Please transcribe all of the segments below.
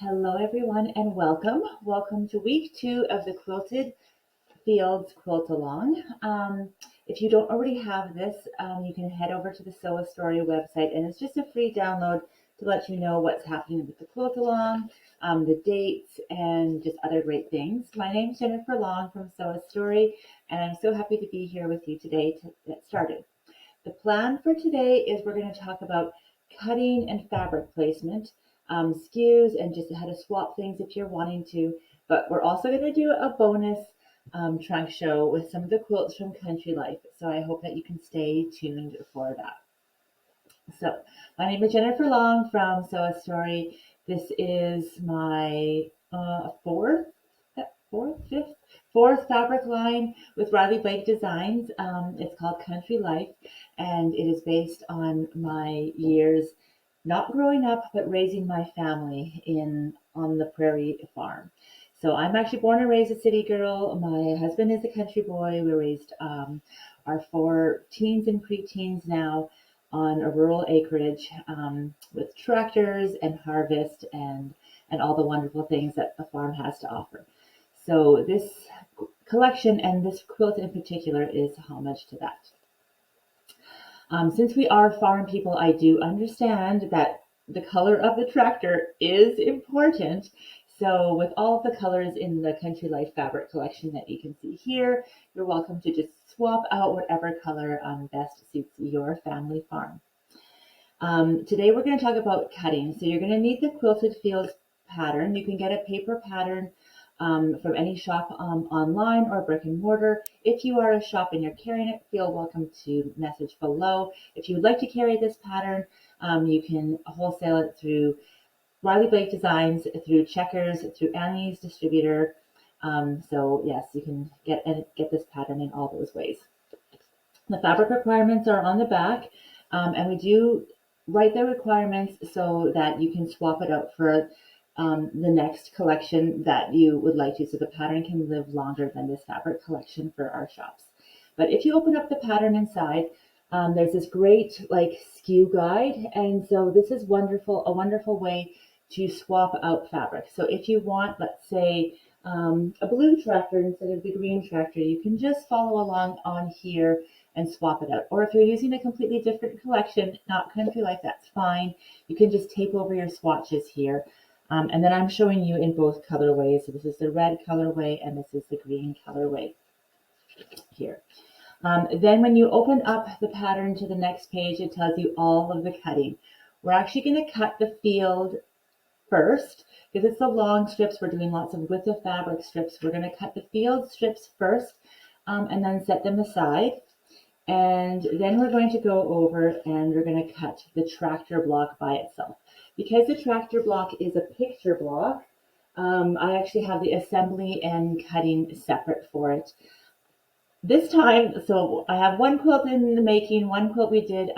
Hello everyone and welcome. Welcome to week 2 of the Quilted Fields Quilt-Along. If you don't already have this, you can head over to the Sew a Story website, and it's just a free download to let you know what's happening with the Quilt-Along, the dates, and just other great things. My name is Jennifer Long from Sew a Story, and I'm so happy to be here with you today to get started. The plan for today is we're going to talk about cutting and fabric placement, SKUs, and just how to swap things if you're wanting to. But we're also going to do a bonus trunk show with some of the quilts from Country Life. So I hope that you can stay tuned for that. So my name is Jennifer Long from Sew a Story. This is my fourth fabric line with Riley Blake Designs. It's called Country Life, and it is based on my years not growing up but raising my family on the prairie farm. So I'm actually born and raised a city girl. My husband is a country boy. We raised our 4 teens and preteens now on a rural acreage with tractors and harvest and all the wonderful things that the farm has to offer. So this collection and this quilt in particular is homage to that. Since we are farm people, I do understand that the color of the tractor is important. So with all of the colors in the Country Life fabric collection that you can see here, you're welcome to just swap out whatever color best suits your family farm. Today we're going to talk about cutting. So you're going to need the Quilted Fields pattern. You can get a paper pattern from any shop online or brick and mortar. If you are a shop and you're carrying it, feel welcome to message below. If you would like to carry this pattern, you can wholesale it through Riley Blake Designs, through Checkers, through Annie's distributor. So yes, you can get this pattern in all those ways. The fabric requirements are on the back, and we do write the requirements so that you can swap it out for the next collection that you would like to, so the pattern can live longer than this fabric collection for our shops. But if you open up the pattern inside, there's this great SKU guide, and so this is a wonderful way to swap out fabric. So if you want, let's say, a blue tractor instead of the green tractor, you can just follow along on here and swap it out. Or if you're using a completely different collection, not Country Life, that's fine. You can just tape over your swatches here. And then I'm showing you in both colorways. So this is the red colorway and this is the green colorway here. Then when you open up the pattern to the next page, it tells you all of the cutting. We're actually going to cut the field first because it's the long strips. We're doing lots of width of fabric strips. We're going to cut the field strips first and then set them aside. And then we're going to go over and we're going to cut the tractor block by itself. Because the tractor block is a picture block, I actually have the assembly and cutting separate for it. This time, so I have one quilt in the making, one quilt we did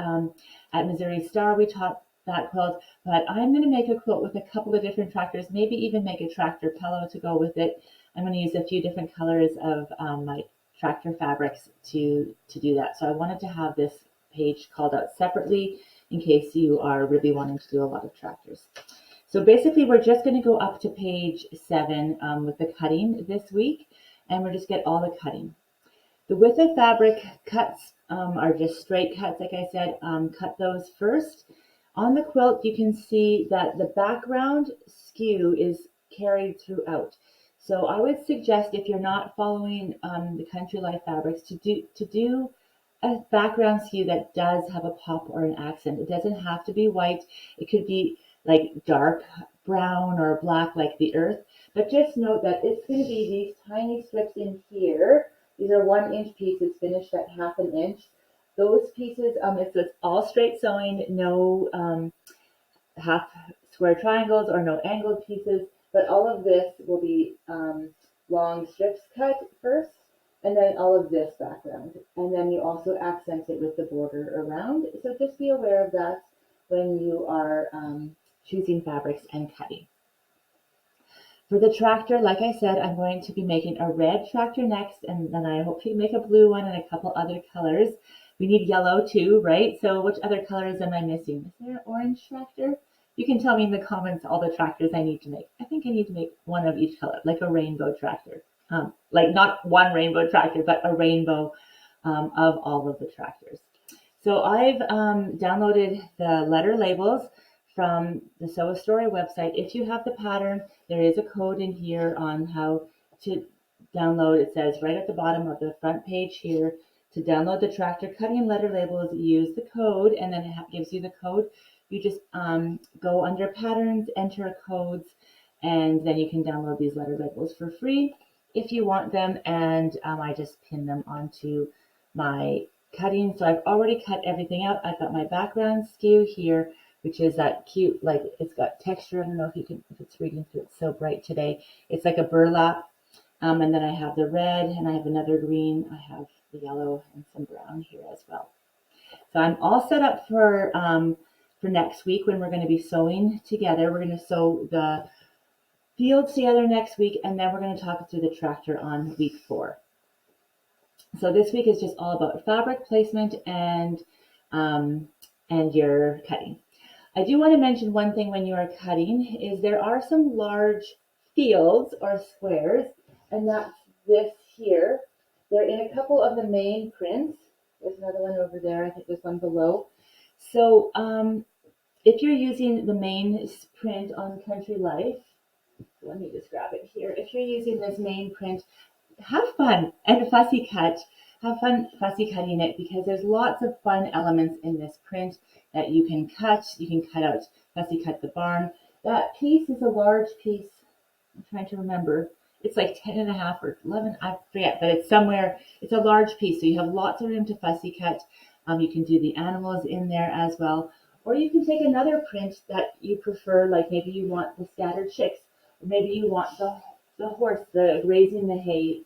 at Missouri Star. We taught that quilt, but I'm going to make a quilt with a couple of different tractors, maybe even make a tractor pillow to go with it. I'm going to use a few different colors of my tractor fabrics to do that. So I wanted to have this page called out separately in case you are really wanting to do a lot of tractors. So basically we're just going to go up to page 7 with the cutting this week, and we'll just get all the cutting. The width of fabric cuts are just straight cuts, like I said. Cut those first. On the quilt you can see that the background SKU is carried throughout. So I would suggest, if you're not following the Country Life fabrics, to do a background SKU that does have a pop or an accent. It doesn't have to be white. It could be like dark brown or black like the earth. But just note that it's going to be these tiny strips in here. These are 1-inch pieces finished at 1/2 inch. Those pieces, it's all straight sewing, no half square triangles or no angled pieces. But all of this will be long strips cut first, and then all of this background. And then you also accent it with the border around. So just be aware of that when you are choosing fabrics and cutting. For the tractor, like I said, I'm going to be making a red tractor next, and then I hope to make a blue one and a couple other colors. We need yellow too, right? So which other colors am I missing? Is there an orange tractor? You can tell me in the comments all the tractors I need to make. I think I need to make one of each color, like a rainbow tractor. Like not one rainbow tractor, but a rainbow of all of the tractors. So I've downloaded the letter labels from the Sew a Story website. If you have the pattern, there is a code in here on how to download. It says right at the bottom of the front page here, to download the tractor cutting letter labels, use the code, and then it gives you the code. You just go under patterns, enter codes, and then you can download these letter labels for free if you want them. And I just pin them onto my cutting. So I've already cut everything out. I've got my background skew here, which is that cute, like it's got texture. I don't know if you can, if it's reading through, it's so bright today. It's like a burlap. And then I have the red, and I have another green. I have the yellow and some brown here as well. So I'm all set up for next week when we're going to be sewing together. We're going to sew the fields together next week, and then we're going to talk through the tractor on week 4. So this week is just all about fabric placement and your cutting. I do want to mention one thing when you are cutting is there are some large fields or squares, and that's this here. They're in a couple of the main prints. There's another one over there. I think there's one below. So if you're using the main print on Country Life, let me just grab it here. If you're using this main print, have fun and fussy cut. Have fun fussy cutting it, because there's lots of fun elements in this print that you can cut. You can cut out, fussy cut the barn. That piece is a large piece. I'm trying to remember. It's like 10.5 or 11, I forget, but it's somewhere. It's a large piece, so you have lots of room to fussy cut. You can do the animals in there as well. Or you can take another print that you prefer, like maybe you want the scattered chicks, or maybe you want the horse, the grazing the hay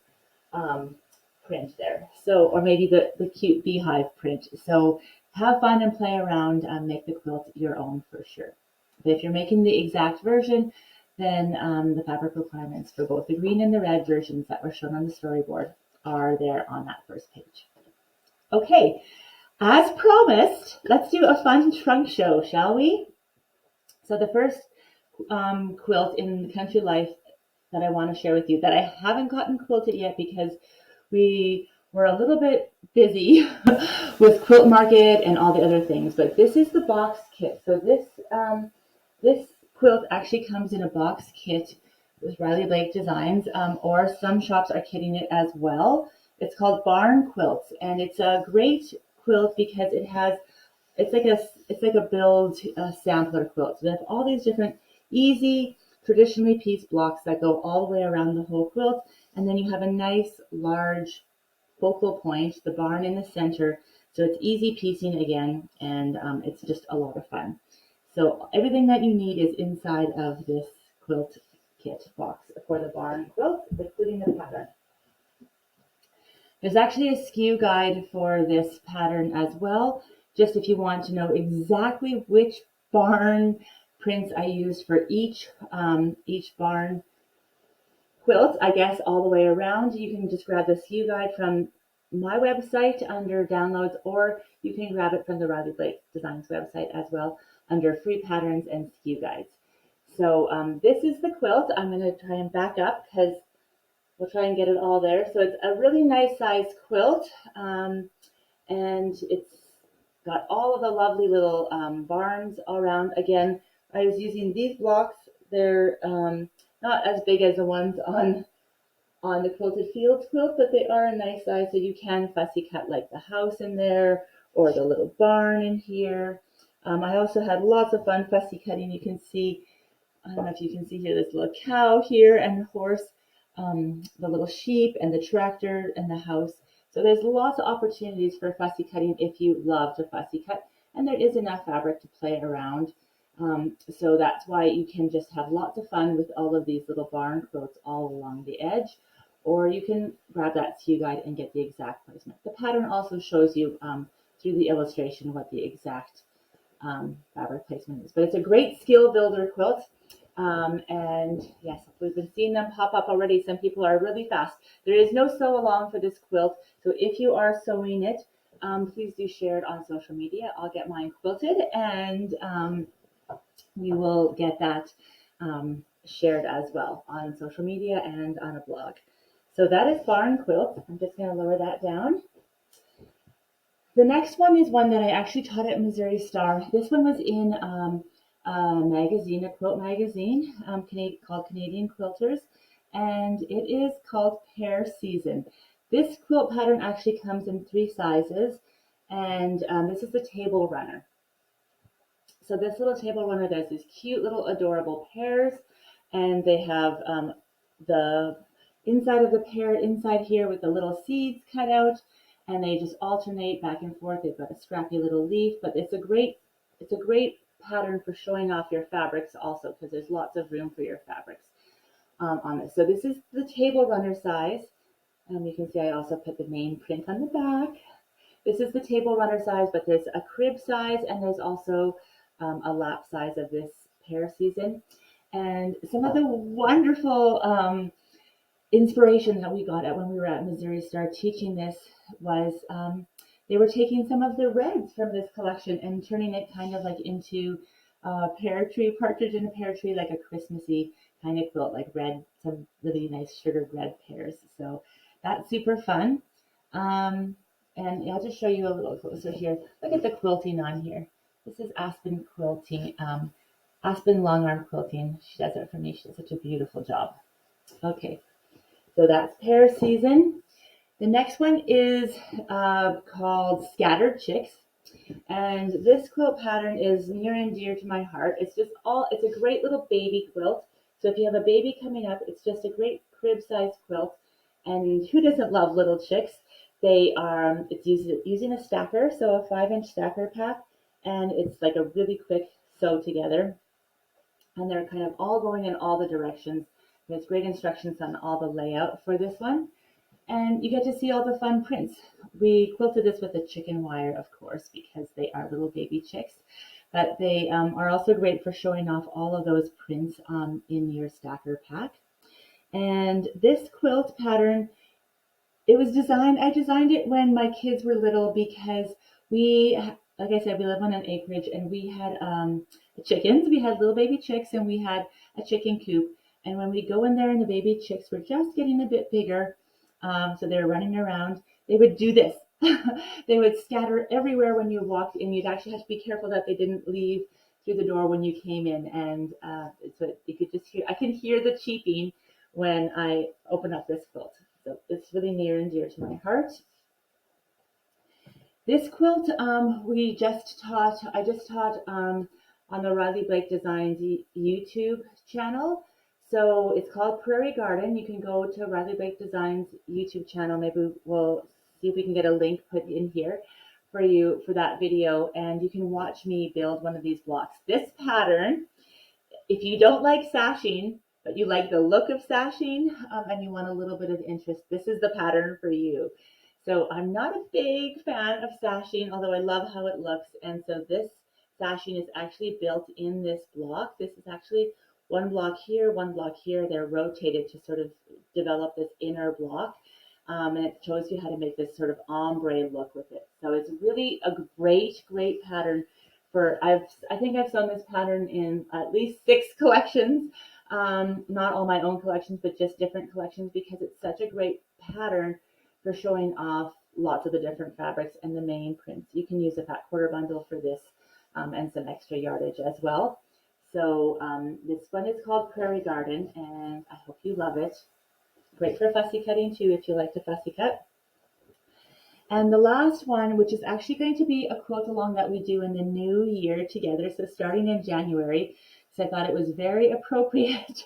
print there. So, or maybe the cute beehive print. So have fun and play around and make the quilt your own for sure. But if you're making the exact version, then the fabric requirements for both the green and the red versions that were shown on the storyboard are there on that first page. Okay, as promised, let's do a fun trunk show, shall we? So the first quilt in Country Life that I want to share with you that I haven't gotten quilted yet because we were a little bit busy with Quilt Market and all the other things, but this is the box kit. So this quilt actually comes in a box kit with Riley Blake Designs, or some shops are kitting it as well. It's called Barn Quilts, and it's a great quilt because it's like a build sampler quilt. So they have all these different easy, traditionally pieced blocks that go all the way around the whole quilt, and then you have a nice large focal point, the barn in the center, so it's easy piecing again, and it's just a lot of fun. So everything that you need is inside of this quilt kit box for the barn quilt, including the pattern. There's actually a skew guide for this pattern as well, just if you want to know exactly which barn prints I used for each barn quilt, I guess, all the way around. You can just grab the skew guide from my website under downloads, or you can grab it from the Riley Blake Designs website as well under free patterns and skew guides. So this is the quilt. I'm going to try and back up because we'll try and get it all there. So it's a really nice size quilt, and it's got all of the lovely little barns all around. Again, I was using these blocks. They're not as big as the ones on the Quilted Fields quilt, but they are a nice size, so you can fussy cut like the house in there or the little barn in here. I also had lots of fun fussy cutting. You can see, I don't know if you can see here, this little cow here and the horse, the little sheep and the tractor and the house. So there's lots of opportunities for fussy cutting if you love to fussy cut, and there is enough fabric to play around. So that's why you can just have lots of fun with all of these little barn quilts all along the edge, or you can grab that skew guide and get the exact placement. The pattern also shows you through the illustration what the exact fabric placement is. But it's a great skill builder quilt. And yes, we've been seeing them pop up already. Some people are really fast. There is no sew along for this quilt. So if you are sewing it, please do share it on social media. I'll get mine quilted and we will get that shared as well on social media and on a blog. So that is Barn Quilt. I'm just going to lower that down. The next one is one that I actually taught at Missouri Star. This one was in a magazine, a quilt magazine called Canadian Quilters, and it is called Pear Season. This quilt pattern actually comes in 3 sizes, and this is the table runner. So this little table runner does these cute little adorable pears, and they have the inside of the pear inside here with the little seeds cut out, and they just alternate back and forth. They've got a scrappy little leaf, but it's a great pattern for showing off your fabrics also, because there's lots of room for your fabrics on this. So this is the table runner size. You can see I also put the name print on the back. This is the table runner size, but there's a crib size, and there's also a lap size of this Pear Season. And some of the wonderful inspiration that we got at when we were at Missouri Star teaching this was they were taking some of the reds from this collection and turning it kind of like into a pear tree, partridge in a pear tree, like a Christmassy kind of quilt, like red, some really nice sugared red pears. So that's super fun. And I'll just show you a little closer here. Look at the quilting on here. This is Aspen quilting, Aspen long arm quilting. She does it for me. She does such a beautiful job. Okay, so that's Pear Season. The next one is called Scattered Chicks. And this quilt pattern is near and dear to my heart. It's a great little baby quilt. So if you have a baby coming up, it's just a great crib size quilt. And who doesn't love little chicks? It's using a stacker, so a 5-inch stacker pack, and it's like a really quick sew together. And they're kind of all going in all the directions. There's great instructions on all the layout for this one. And you get to see all the fun prints. We quilted this with a chicken wire, of course, because they are little baby chicks. But they are also great for showing off all of those prints in your stacker pack. And this quilt pattern, I designed it when my kids were little because like I said, we live on an acreage, and we had chickens. We had little baby chicks, and we had a chicken coop. And when we go in there and the baby chicks were just getting a bit bigger, so they were running around, they would do this. They would scatter everywhere when you walked in. You'd actually have to be careful that they didn't leave through the door when you came in. And so you could just hear, I can hear the cheeping when I open up this quilt. So it's really near and dear to my heart. This quilt I just taught on the Riley Blake Designs YouTube channel. So it's called Prairie Garden. You can go to Riley Blake Designs YouTube channel. Maybe we'll see if we can get a link put in here for you for that video, and you can watch me build one of these blocks. This pattern, if you don't like sashing, but you like the look of sashing and you want a little bit of interest, this is the pattern for you. So I'm not a big fan of sashing, although I love how it looks. And so this sashing is actually built in this block. This is actually one block here, one block here. They're rotated to sort of develop this inner block. And it shows you how to make this sort of ombre look with it. So it's really a great pattern I think I've sewn this pattern in at least 6 collections. Not all my own collections, but just different collections, because it's such a great pattern for showing off lots of the different fabrics and the main prints. You can use a fat quarter bundle for this and some extra yardage as well. So this one is called Prairie Garden, and I hope you love it. Great for fussy cutting too, if you like to fussy cut. And the last one, which is actually going to be a quilt-along that we do in the new year together, so starting in January, so I thought it was very appropriate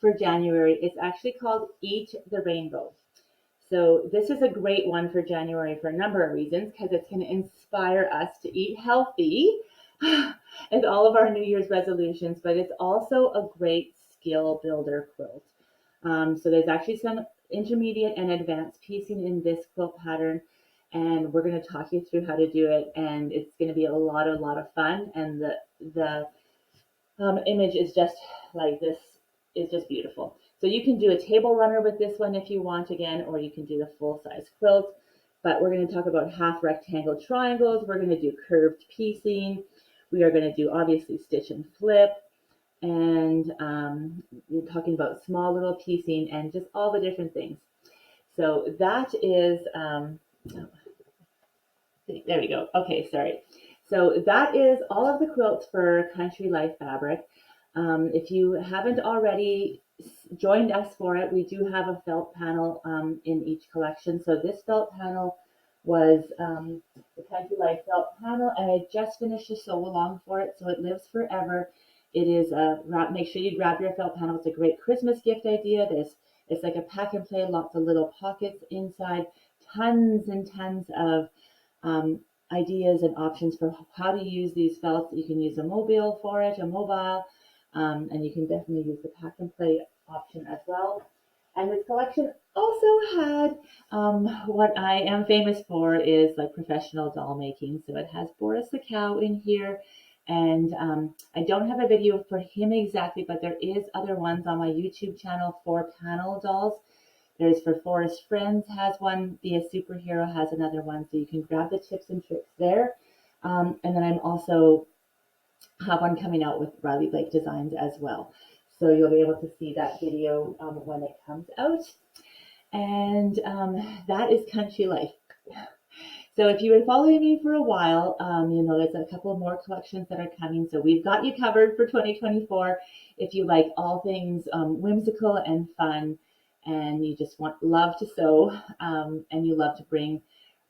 for January. It's actually called Eat the Rainbow. So this is a great one for January for a number of reasons, because it's going to inspire us to eat healthy as all of our New Year's resolutions, but it's also a great skill builder quilt. So there's actually some intermediate and advanced piecing in this quilt pattern, and we're going to talk you through how to do it, and it's going to be a lot of fun. And the image is just like this, is just beautiful. So you can do a table runner with this one if you want again, or you can do the full size quilt. But we're going to talk about half rectangle triangles. We're going to do curved piecing. We are going to do obviously stitch and flip. and you're talking about small little piecing and just all the different things. So that is, there we go. Okay, sorry. So that is all of the quilts for Country Life Fabric. If you haven't already joined us for it, we do have a felt panel in each collection. So this felt panel was the Country Life felt panel, and I just finished a sew along for it, so it lives forever. It is make sure you grab your felt panel. It's a great Christmas gift idea. It's like a pack and play, lots of little pockets inside, tons and tons of um, ideas and options for how to use these felts. You can use a mobile for it, a mobile, and you can definitely use the pack and play option as well. And this collection also had what I am famous for is like professional doll making. So it has Boris the cow in here. And I don't have a video for him exactly, but there is other ones on my YouTube channel for panel dolls. There's for Forest Friends has one, Be a Superhero has another one, so you can grab the tips and tricks there. And then I'm also have one coming out with Riley Blake Designs as well. So you'll be able to see that video when it comes out. And that is Country Life. So if you've been following me for a while, you know there's a couple more collections that are coming. So we've got you covered for 2024. If you like all things whimsical and fun, and you just love to sew, and you love to bring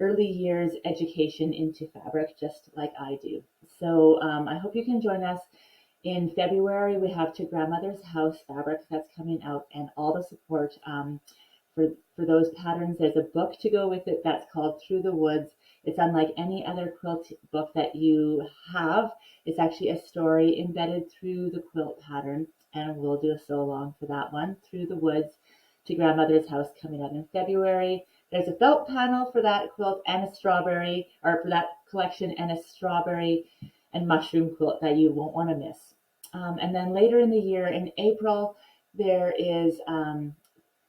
early years education into fabric, just like I do. So I hope you can join us. In February, we have To Grandmother's House fabric that's coming out, and all the support for those patterns. There's a book to go with it that's called Through the Woods. It's unlike any other quilt book that you have. It's actually a story embedded through the quilt pattern, and we'll do a sew along for that one, Through the Woods to Grandmother's House, coming out in February. There's a felt panel for that quilt and a strawberry, or for that collection, and a strawberry and mushroom quilt that you won't want to miss. And then later in the year, in April, there is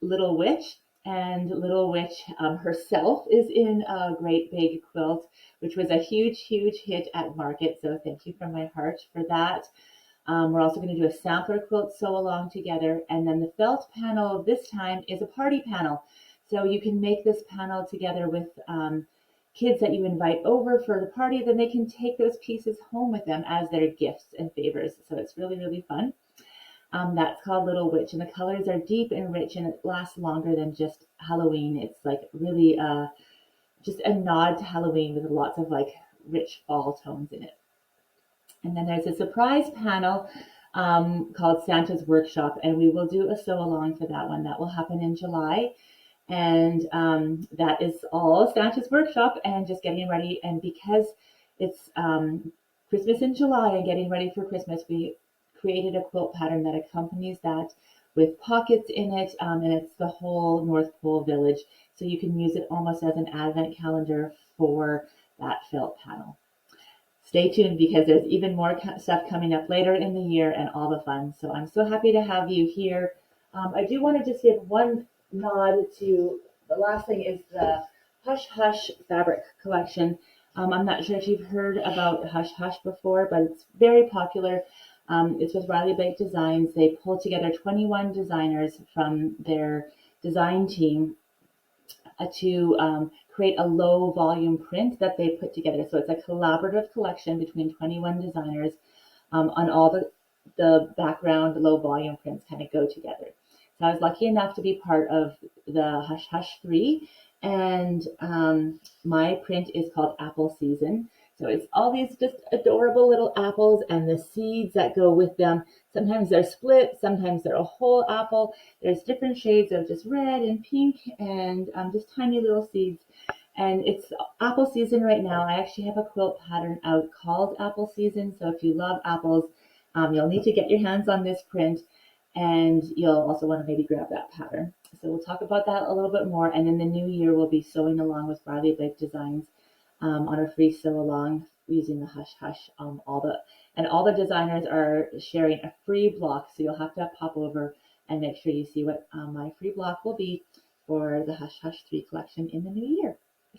Little Witch, and Little Witch herself is in a great big quilt, which was a huge, huge hit at market. So thank you from my heart for that. We're also going to do a sampler quilt sew along together. And then the felt panel this time is a party panel. So you can make this panel together with kids that you invite over for the party. Then they can take those pieces home with them as their gifts and favors. So it's really, really fun. That's called Little Witch, and the colors are deep and rich, and it lasts longer than just Halloween. It's like really just a nod to Halloween with lots of like rich fall tones in it. And then there's a surprise panel called Santa's Workshop, and we will do a sew along for that one. That will happen in July. And that is all Santa's Workshop and just getting ready. And because it's Christmas in July and getting ready for Christmas, we created a quilt pattern that accompanies that with pockets in it, and it's the whole North Pole village. So you can use it almost as an advent calendar for that felt panel. Stay tuned because there's even more stuff coming up later in the year and all the fun. So I'm so happy to have you here. I do want to just give one nod to the last thing is the Hush Hush fabric collection. I'm not sure if you've heard about Hush Hush before, but it's very popular. It's with Riley Blake Designs. They pull together 21 designers from their design team to create a low volume print that they put together. So it's a collaborative collection between 21 designers on all the background low volume prints kind of go together. So I was lucky enough to be part of the Hush Hush 3, and my print is called Apple Season. So it's all these just adorable little apples and the seeds that go with them. Sometimes they're split, sometimes they're a whole apple. There's different shades of just red and pink and just tiny little seeds. And it's apple season right now. I actually have a quilt pattern out called Apple Season. So if you love apples, you'll need to get your hands on this print, and you'll also want to maybe grab that pattern. So we'll talk about that a little bit more. And in the new year, we'll be sewing along with Riley Blake Designs on a free sew along using the Hush Hush. All the designers are sharing a free block, so you'll have to pop over and make sure you see what my free block will be for the Hush Hush 3 collection in the new year.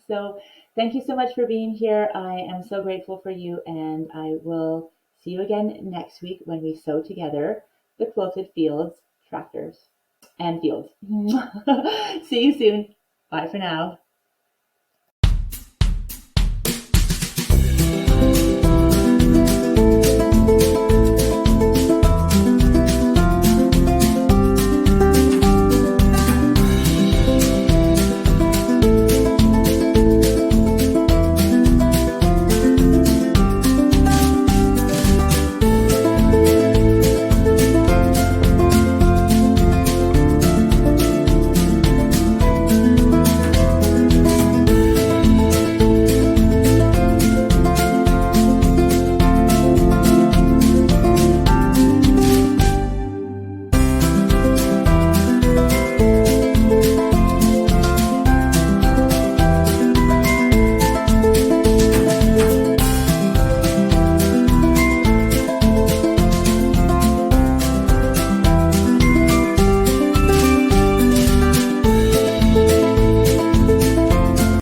So thank you so much for being here. I am so grateful for you, and I will see see you again next week when we sew together the Quilted Fields tractors and fields. See you soon. Bye for now.